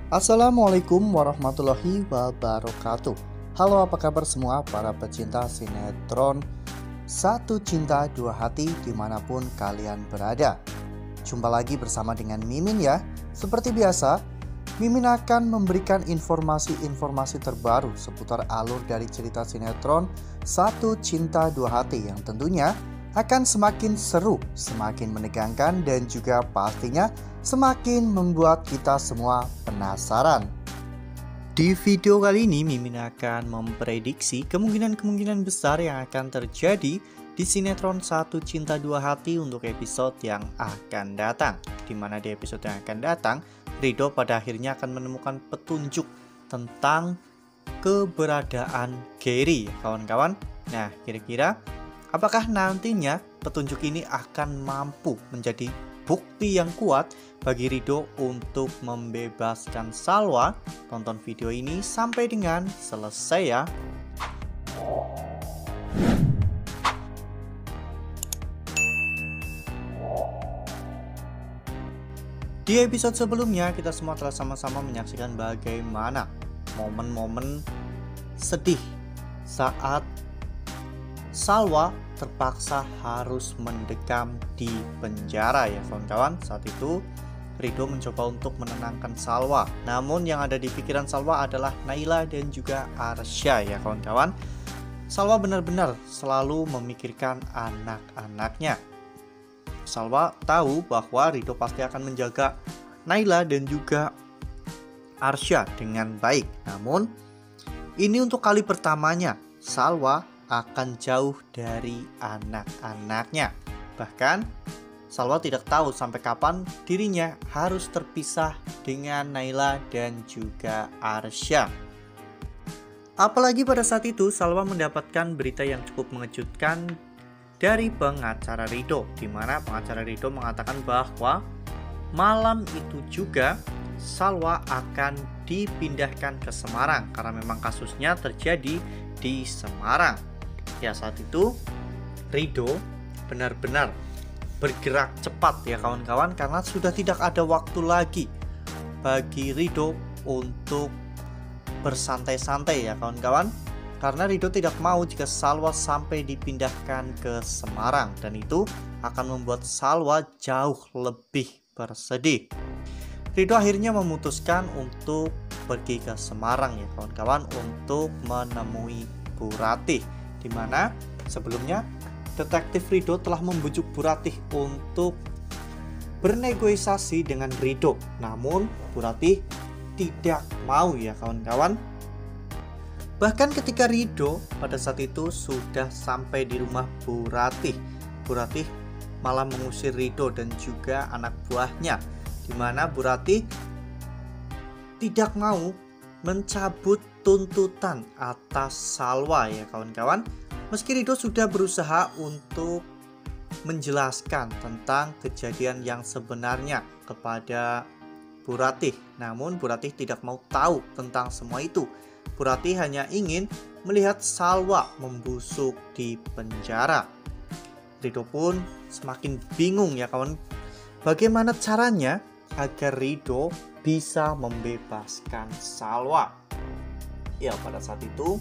Assalamualaikum warahmatullahi wabarakatuh. Halo, apa kabar semua para pecinta sinetron Satu Cinta Dua Hati dimanapun kalian berada. Jumpa lagi bersama dengan Mimin ya. Seperti biasa, Mimin akan memberikan informasi-informasi terbaru seputar alur dari cerita sinetron Satu Cinta Dua Hati yang tentunya akan semakin seru, semakin menegangkan, dan juga pastinya semakin membuat kita semua penasaran. Di video kali ini Mimin akan memprediksi kemungkinan-kemungkinan besar yang akan terjadi di sinetron Satu Cinta Dua Hati untuk episode yang akan datang. Dimana di episode yang akan datang, Ridho pada akhirnya akan menemukan petunjuk tentang keberadaan Gary, kawan-kawan. Nah, kira-kira apakah nantinya petunjuk ini akan mampu menjadi bukti yang kuat bagi Ridho untuk membebaskan Salwa? Tonton video ini sampai dengan selesai ya. Di episode sebelumnya kita semua telah sama-sama menyaksikan bagaimana momen-momen sedih saat Salwa terpaksa harus mendekam di penjara ya kawan-kawan. Saat itu Ridho mencoba untuk menenangkan Salwa, namun yang ada di pikiran Salwa adalah Naila dan juga Arsya ya kawan-kawan. Salwa benar-benar selalu memikirkan anak-anaknya. Salwa tahu bahwa Ridho pasti akan menjaga Naila dan juga Arsya dengan baik. Namun ini untuk kali pertamanya Salwa akan jauh dari anak-anaknya. Bahkan Salwa tidak tahu sampai kapan dirinya harus terpisah dengan Naila dan juga Arsya. Apalagi pada saat itu Salwa mendapatkan berita yang cukup mengejutkan dari pengacara Ridho, di mana pengacara Ridho mengatakan bahwa malam itu juga Salwa akan dipindahkan ke Semarang karena memang kasusnya terjadi di Semarang. Ya, saat itu Ridho benar-benar bergerak cepat ya kawan-kawan, karena sudah tidak ada waktu lagi bagi Ridho untuk bersantai-santai ya kawan-kawan. Karena Ridho tidak mau jika Salwa sampai dipindahkan ke Semarang, dan itu akan membuat Salwa jauh lebih bersedih. Ridho akhirnya memutuskan untuk pergi ke Semarang ya kawan-kawan untuk menemui Bu Ratih, di mana sebelumnya detektif Ridho telah membujuk Bu Ratih untuk bernegosiasi dengan Ridho. Namun Bu Ratih tidak mau ya kawan-kawan. Bahkan ketika Ridho pada saat itu sudah sampai di rumah Bu Ratih, Bu Ratih malah mengusir Ridho dan juga anak buahnya, di mana Bu Ratih tidak mau mencabut tuntutan atas Salwa ya kawan-kawan. Meski Ridho sudah berusaha untuk menjelaskan tentang kejadian yang sebenarnya kepada Bu Ratih, namun Bu Ratih tidak mau tahu tentang semua itu. Bu Ratih hanya ingin melihat Salwa membusuk di penjara. Ridho pun semakin bingung ya kawan, bagaimana caranya agar Ridho bisa membebaskan Salwa. Ya, pada saat itu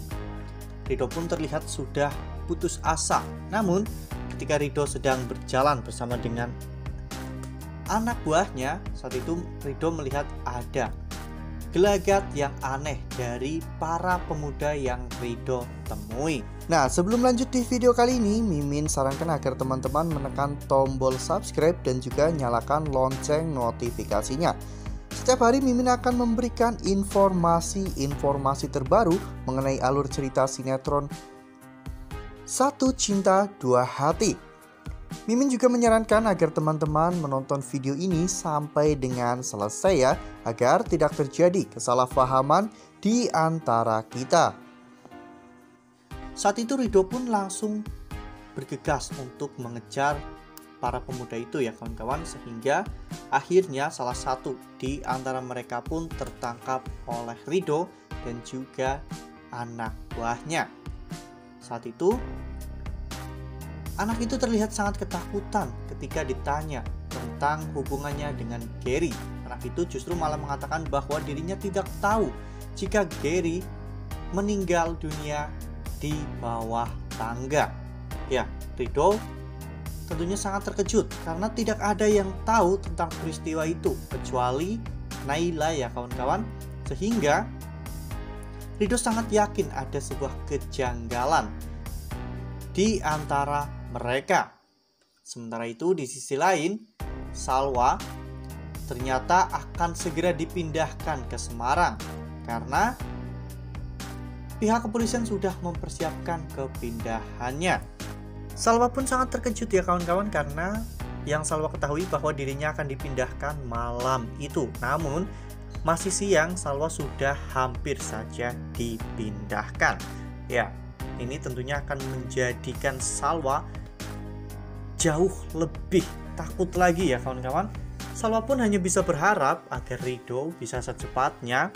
Ridho pun terlihat sudah putus asa. Namun ketika Ridho sedang berjalan bersama dengan anak buahnya, saat itu Ridho melihat ada gelagat yang aneh dari para pemuda yang Ridho temui. Nah, sebelum lanjut di video kali ini, Mimin sarankan agar teman-teman menekan tombol subscribe dan juga nyalakan lonceng notifikasinya. Setiap hari Mimin akan memberikan informasi-informasi terbaru mengenai alur cerita sinetron Satu Cinta Dua Hati. Mimin juga menyarankan agar teman-teman menonton video ini sampai dengan selesai ya, agar tidak terjadi kesalahpahaman di antara kita. Saat itu Ridho pun langsung bergegas untuk mengejar para pemuda itu ya kawan-kawan, sehingga akhirnya salah satu di antara mereka pun tertangkap oleh Ridho dan juga anak buahnya. Saat itu anak itu terlihat sangat ketakutan ketika ditanya tentang hubungannya dengan Gary, karena anak itu justru malah mengatakan bahwa dirinya tidak tahu jika Gary meninggal dunia di bawah tangga. Ya, Rido tentunya sangat terkejut karena tidak ada yang tahu tentang peristiwa itu kecuali Nayla ya kawan-kawan. Sehingga Rido sangat yakin ada sebuah kejanggalan di antara mereka. Sementara itu di sisi lain, Salwa ternyata akan segera dipindahkan ke Semarang karena pihak kepolisian sudah mempersiapkan kepindahannya. Salwa pun sangat terkejut ya kawan-kawan karena yang Salwa ketahui bahwa dirinya akan dipindahkan malam itu. Namun masih siang, Salwa sudah hampir saja dipindahkan. Ya, ini tentunya akan menjadikan Salwa jauh lebih takut lagi ya kawan-kawan. Salwa pun hanya bisa berharap agar Rido bisa secepatnya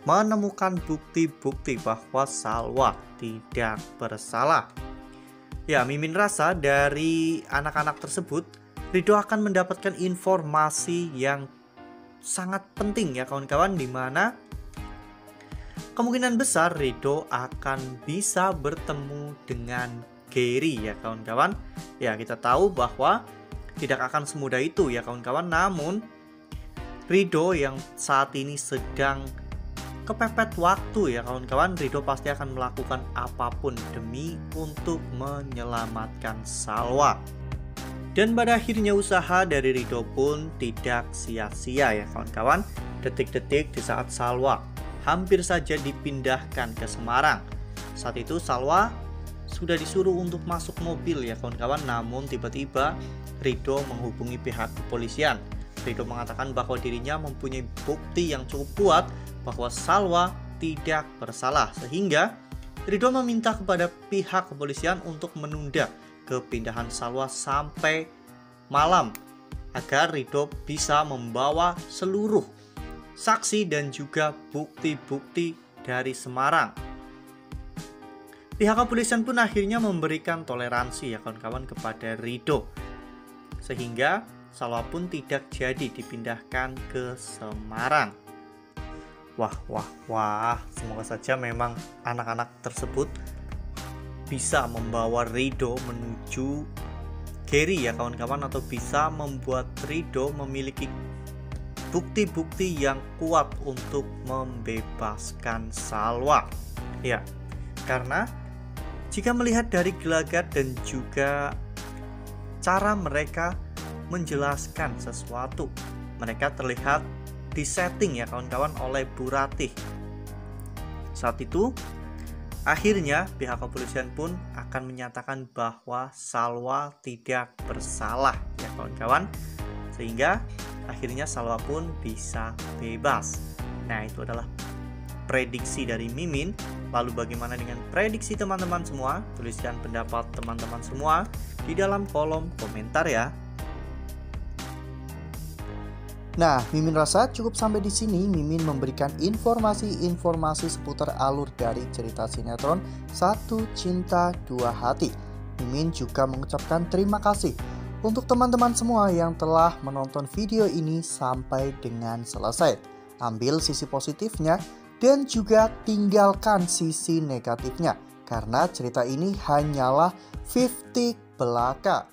menemukan bukti-bukti bahwa Salwa tidak bersalah. Ya, Mimin rasa dari anak-anak tersebut, Rido akan mendapatkan informasi yang sangat penting ya kawan-kawan, di mana kemungkinan besar Rido akan bisa bertemu dengan Gary ya kawan-kawan. Ya, kita tahu bahwa tidak akan semudah itu ya kawan-kawan. Namun Rido yang saat ini sedang kepepet waktu ya kawan-kawan, Rido pasti akan melakukan apapun demi untuk menyelamatkan Salwa. Dan pada akhirnya usaha dari Rido pun tidak sia-sia ya kawan-kawan. Detik-detik di saat Salwa hampir saja dipindahkan ke Semarang, saat itu Salwa sudah disuruh untuk masuk mobil ya kawan-kawan. Namun tiba-tiba Rido menghubungi pihak kepolisian. Rido mengatakan bahwa dirinya mempunyai bukti yang cukup kuat bahwa Salwa tidak bersalah, sehingga Rido meminta kepada pihak kepolisian untuk menunda kepindahan Salwa sampai malam agar Rido bisa membawa seluruh saksi dan juga bukti-bukti dari Semarang. Pihak kepolisian pun akhirnya memberikan toleransi ya kawan-kawan kepada Rido, sehingga Salwa pun tidak jadi dipindahkan ke Semarang. Wah, semoga saja memang anak-anak tersebut bisa membawa Rido menuju Gary ya kawan-kawan, atau bisa membuat Rido memiliki bukti-bukti yang kuat untuk membebaskan Salwa. Ya, karena jika melihat dari gelagat dan juga cara mereka menjelaskan sesuatu, mereka terlihat disetting ya kawan-kawan oleh Bu Ratih. Saat itu akhirnya pihak kepolisian pun akan menyatakan bahwa Salwa tidak bersalah ya kawan-kawan, sehingga akhirnya Salwa pun bisa bebas. Nah, itu adalah prediksi dari Mimin. Lalu bagaimana dengan prediksi teman-teman semua? Tuliskan pendapat teman-teman semua di dalam kolom komentar ya. Nah, Mimin rasa cukup sampai di sini. Mimin memberikan informasi-informasi seputar alur dari cerita sinetron Satu Cinta Dua Hati. Mimin juga mengucapkan terima kasih untuk teman-teman semua yang telah menonton video ini sampai dengan selesai. Ambil sisi positifnya dan juga tinggalkan sisi negatifnya, karena cerita ini hanyalah 50 belaka.